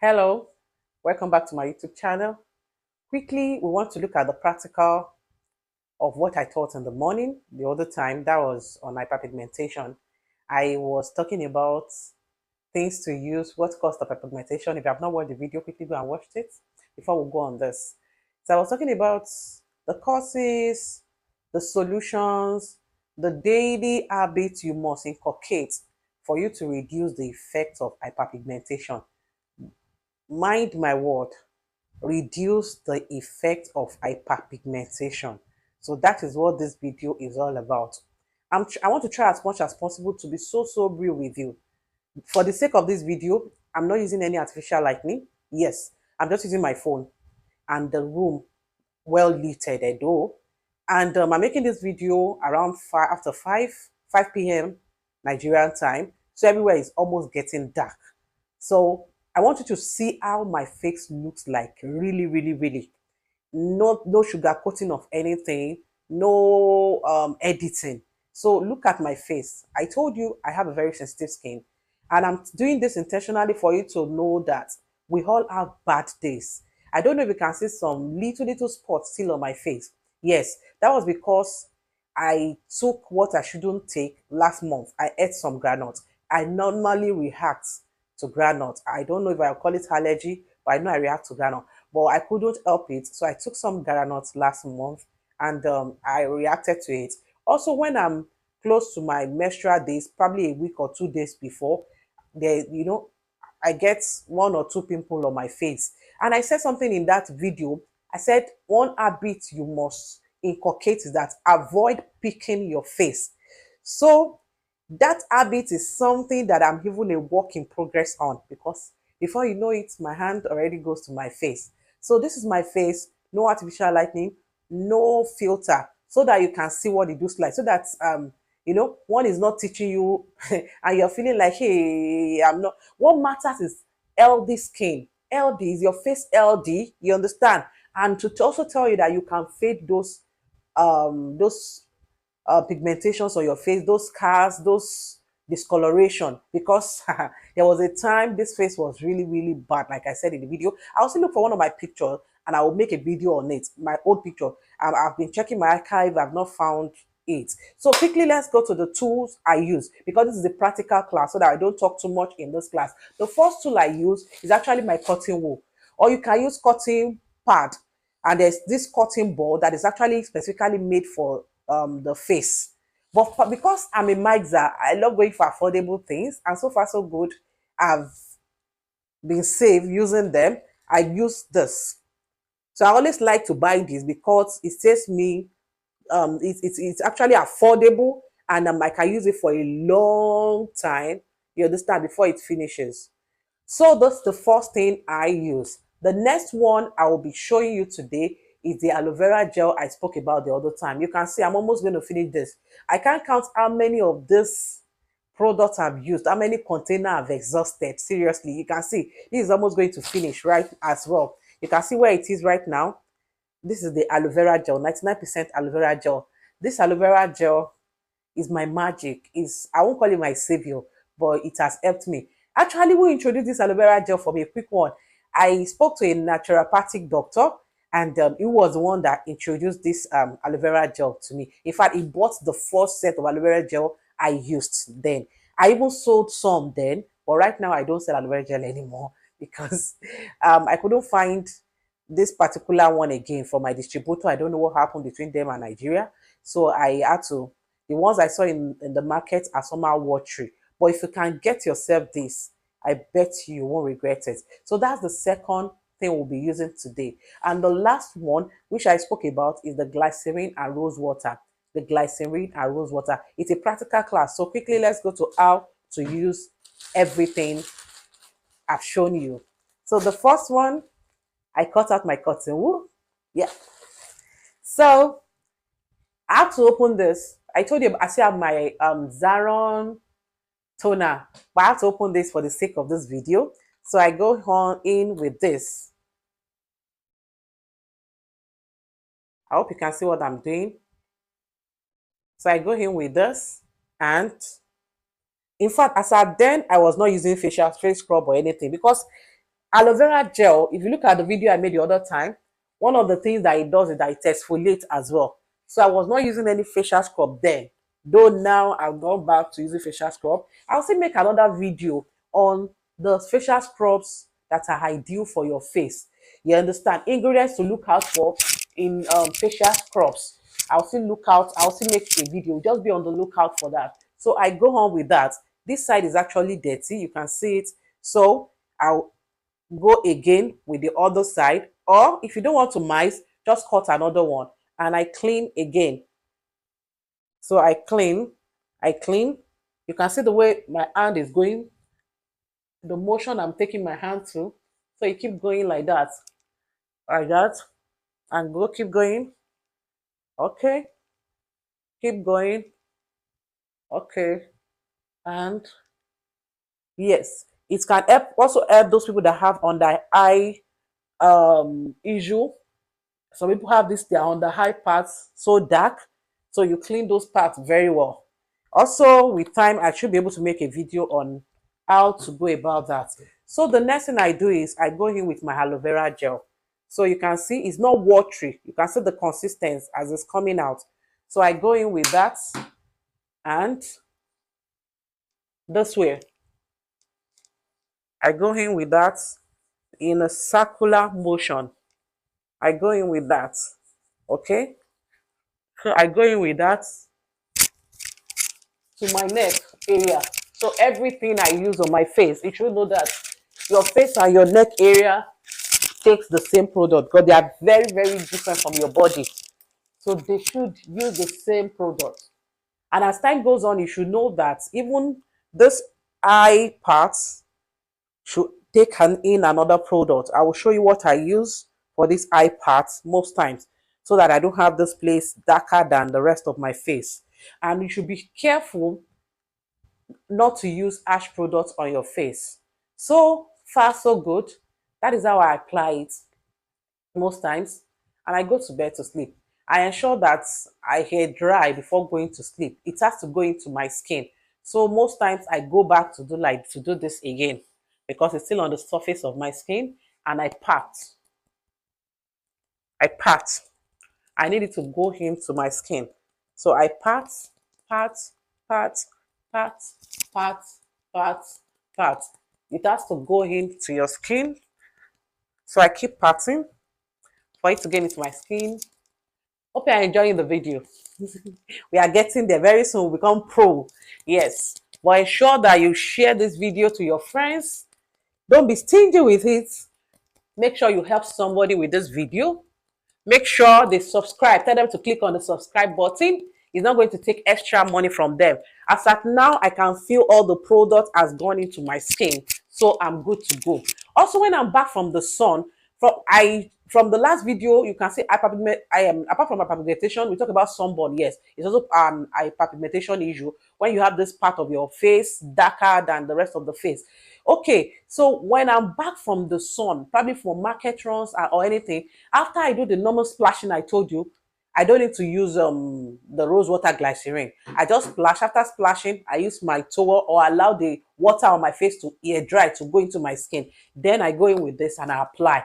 Hello, welcome back to my YouTube channel. Quickly, we want to look at the practical of what I taught in the morning. The other time, that was on hyperpigmentation. I was talking about things to use, what caused hyperpigmentation. If you have not watched the video, quickly go and watch it before we go on this. So I was talking about the causes, the solutions, the daily habits you must inculcate for you to reduce the effects of hyperpigmentation. Mind my word, reduce the effect of hyperpigmentation. So that is what this video is all about. I want to try as much as possible to be so real with you. For the sake of this video, I'm not using any artificial lighting. Yes, I'm just using my phone and the room well lit though. And I'm making this video around 5 after 5 p.m. Nigerian time. So everywhere is almost getting dark. So I want you to see how my face looks like. Really. No sugar coating of anything, no editing. So look at my face. I told you I have a very sensitive skin. And I'm doing this intentionally for you to know that we all have bad days. I don't know if you can see some little spots still on my face. Yes, that was because I took what I shouldn't take last month. I ate some granules. I normally react to granite. I don't know if I call it allergy, but I know I react to granite. But I couldn't help it. So I took some granules last month and I reacted to it. Also, when I'm close to my menstrual days, probably a week or 2 days before, I get one or two pimples on my face. And I said something in that video. I said one habit you must inculcate is that avoid picking your face. So that habit is something that I'm even a work in progress on, because before you know it, my hand already goes to my face. So this is my face, no artificial lighting, no filter, so that you can see what it looks like. So that one is not teaching you and you're feeling like, hey, I'm not. What matters is LD skin. LD is your face LD, you understand? And to also tell you that you can fade those pigmentations on your face, those scars, those discoloration, because there was a time this face was really bad. Like I said in the video, I also look for one of my pictures and I will make a video on it, my old picture. I've been checking my archive, I've not found it. So quickly, let's go to the tools I use, because this is a practical class, so that I don't talk too much in this class. The first tool I use is actually my cotton wool, or you can use cotton pad. And there's this cotton ball that is actually specifically made for the face. But because I'm a mixer, I love going for affordable things, and so far so good. I've been saved using them. I use this. So I always like to buy this because it saves me, it's actually affordable, and I can use it for a long time, you understand, before it finishes. So that's the first thing I use. The next one I will be showing you today is the aloe vera gel I spoke about the other time. You can see I'm almost going to finish this. I can't count how many of this products I've used, how many container I've exhausted. Seriously, you can see this is almost going to finish right as well. You can see where it is right now. This is the aloe vera gel, 99% aloe vera gel. This aloe vera gel is my magic. Is I won't call it my savior, but it has helped me. Actually, who introduced this aloe vera gel for me? A quick one. I spoke to a naturopathic doctor, and he was the one that introduced this aloe vera gel to me. In fact, he bought the first set of aloe vera gel I used then. I even sold some then, but right now I don't sell aloe vera gel anymore because I couldn't find this particular one again from my distributor. I don't know what happened between them and Nigeria. So I had to, the ones I saw in the market are somehow watery. But if you can get yourself this, I bet you won't regret it. So that's the second thing we'll be using today. And the last one, which I spoke about, is the glycerin and rose water. The glycerin and rose water. It's a practical class. So quickly, let's go to how to use everything I've shown you. So the first one, I cut out my cotton wool. Yeah. So I have to open this. I told you I still have my Zaron toner, but I have to open this for the sake of this video. So I go on in with this. I hope you can see what I'm doing. So I go in with this, and in fact, as at then, I was not using facial face scrub or anything, because Aloe vera gel, if you look at the video I made the other time, one of the things that it does is that it exfoliates as well. So I was not using any facial scrub then. Though now I've gone back to using facial scrub. I'll still make another video on the facial scrubs that are ideal for your face. You understand? Ingredients to look out for in facial scrubs. I'll still make a video. Just be on the lookout for that. So I go on with that. This side is actually dirty. You can see it. So I'll go again with the other side, or if you don't want to mice, just cut another one and I clean again. So I clean. You can see the way my hand is going, the motion I'm taking my hand to. So you keep going like that, and go, keep going. Okay, keep going. Okay, and yes, it can help also help those people that have under eye issue. Some people have this, they are on the high parts so dark, so you clean those parts very well. Also, with time I should be able to make a video on how to go about that. So the next thing I do is I go in with my aloe vera gel. So you can see it's not watery, you can see the consistency as it's coming out. So I go in with that, and this way I go in with that in a circular motion. I go in with that. Okay, so I go in with that to my neck area. So everything I use on my face, you should know that your face and your neck area takes the same product because they are very, very different from your body. So they should use the same product. And as time goes on, you should know that even this eye parts should take in another product. I will show you what I use for this eye parts most times, so that I don't have this place darker than the rest of my face. And you should be careful not to use harsh products on your face. So far, so good. That is how I apply it most times. And I go to bed to sleep. I ensure that I hair dry before going to sleep. It has to go into my skin. So most times I go back to do this again because it's still on the surface of my skin, and I pat. I pat. I need it to go into my skin. So I pat, pat, pat, pat, pat, pat, pat. It has to go into your skin. So I keep patting for it to get into my skin. Hope you're enjoying the video. We are getting there very soon. We'll become pro. Yes. But ensure that you share this video to your friends. Don't be stingy with it. Make sure you help somebody with this video. Make sure they subscribe. Tell them to click on the subscribe button. It's not going to take extra money from them. As at now, I can feel all the product has gone into my skin. So I'm good to go. Also, when I'm back from the sun, from the last video, you can see apart from hyperpigmentation, we talk about sunburn. Yes, it's also hyperpigmentation issue when you have this part of your face darker than the rest of the face. Okay, so when I'm back from the sun, probably for market runs or anything, after I do the normal splashing I told you, I don't need to use the rose water glycerin. I just splash. After splashing, I use my towel or allow the water on my face to air dry to go into my skin. Then I go in with this and I apply.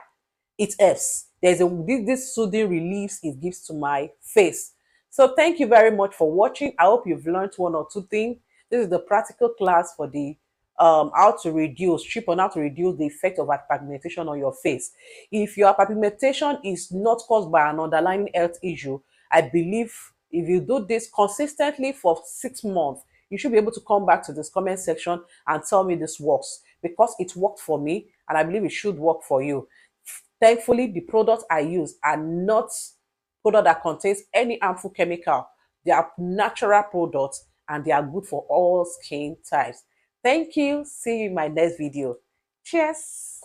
It helps. There's this soothing relief it gives to my face. So thank you very much for watching. I hope you've learned one or two things. This is the practical class for the how to reduce, trip on how to reduce the effect of hyperpigmentation on your face. If your hyperpigmentation is not caused by an underlying health issue, I believe if you do this consistently for 6 months, you should be able to come back to this comment section and tell me this works, because it worked for me and I believe it should work for you. Thankfully, the products I use are not product that contains any harmful chemical. They are natural products and they are good for all skin types. Thank you. See you in my next video. Cheers.